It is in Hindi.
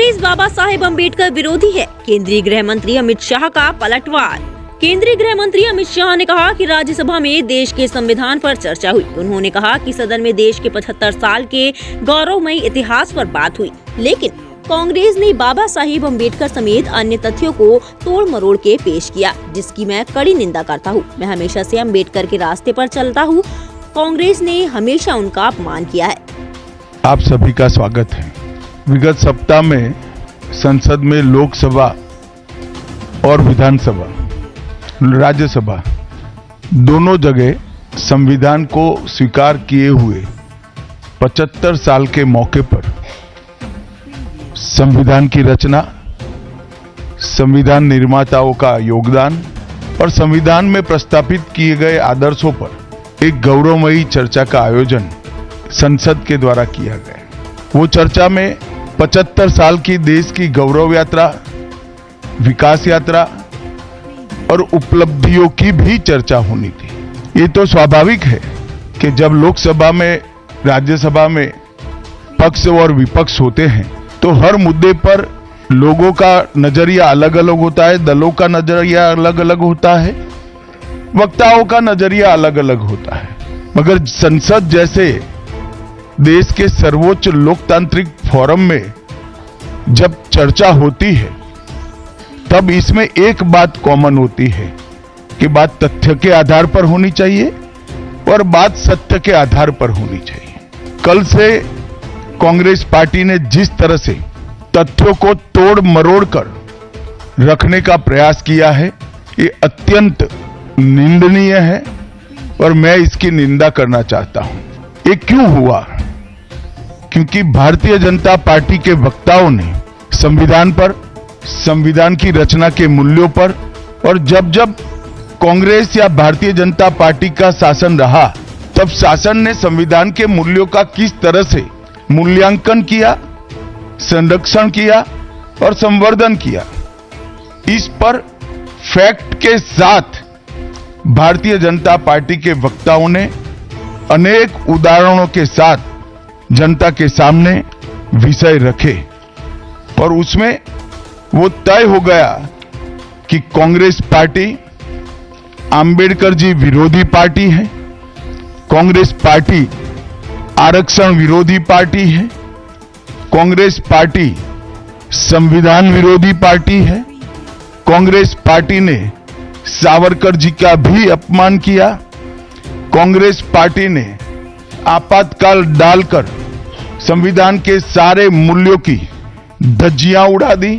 कांग्रेस बाबा साहेब अम्बेडकर विरोधी है, केंद्रीय गृह मंत्री अमित शाह का पलटवार। केंद्रीय गृह मंत्री अमित शाह ने कहा कि राज्यसभा में देश के संविधान पर चर्चा हुई। उन्होंने कहा कि सदन में देश के 75 साल के गौरवमयी इतिहास पर बात हुई, लेकिन कांग्रेस ने बाबा साहेब अम्बेडकर समेत अन्य तथ्यों को तोड़ मरोड़ के पेश किया, जिसकी मैं कड़ी निंदा करता हूँ। मैं हमेशा से अम्बेडकर के रास्ते पर चलता हूँ। कांग्रेस ने हमेशा उनका अपमान किया है। आप सभी का स्वागत है। विगत सप्ताह में संसद में लोकसभा और विधानसभा, राज्यसभा दोनों जगह संविधान को स्वीकार किए हुए 75 साल के मौके पर संविधान की रचना, संविधान निर्माताओं का योगदान और संविधान में प्रस्तावित किए गए आदर्शों पर एक गौरवमयी चर्चा का आयोजन संसद के द्वारा किया गया। वो चर्चा में 75 साल की देश की गौरव यात्रा, विकास यात्रा और उपलब्धियों की भी चर्चा होनी थी। ये तो स्वाभाविक है कि जब लोकसभा में, राज्यसभा में पक्ष और विपक्ष होते हैं तो हर मुद्दे पर लोगों का नजरिया अलग अलग होता है, दलों का नजरिया अलग अलग होता है, वक्ताओं का नजरिया अलग अलग होता है। मगर संसद जैसे देश के सर्वोच्च लोकतांत्रिक फोरम में जब चर्चा होती है तब इसमें एक बात कॉमन होती है कि बात तथ्य के आधार पर होनी चाहिए और बात सत्य के आधार पर होनी चाहिए। कल से कांग्रेस पार्टी ने जिस तरह से तथ्यों को तोड़ मरोड़ कर रखने का प्रयास किया है, ये अत्यंत निंदनीय है और मैं इसकी निंदा करना चाहता हूं। ये क्यों हुआ? क्योंकि भारतीय जनता पार्टी के वक्ताओं ने संविधान पर, संविधान की रचना के मूल्यों पर और जब जब कांग्रेस या भारतीय जनता पार्टी का शासन रहा तब शासन ने संविधान के मूल्यों का किस तरह से मूल्यांकन किया, संरक्षण किया और संवर्धन किया, इस पर फैक्ट के साथ भारतीय जनता पार्टी के वक्ताओं ने अनेक उदाहरणों के साथ जनता के सामने विषय रखे और उसमें वो तय हो गया कि कांग्रेस पार्टी अंबेडकर जी विरोधी पार्टी है, कांग्रेस पार्टी आरक्षण विरोधी पार्टी है, कांग्रेस पार्टी संविधान विरोधी पार्टी है, कांग्रेस पार्टी ने सावरकर जी का भी अपमान किया, कांग्रेस पार्टी ने आपातकाल डालकर संविधान के सारे मूल्यों की धज्जियां उड़ा दी।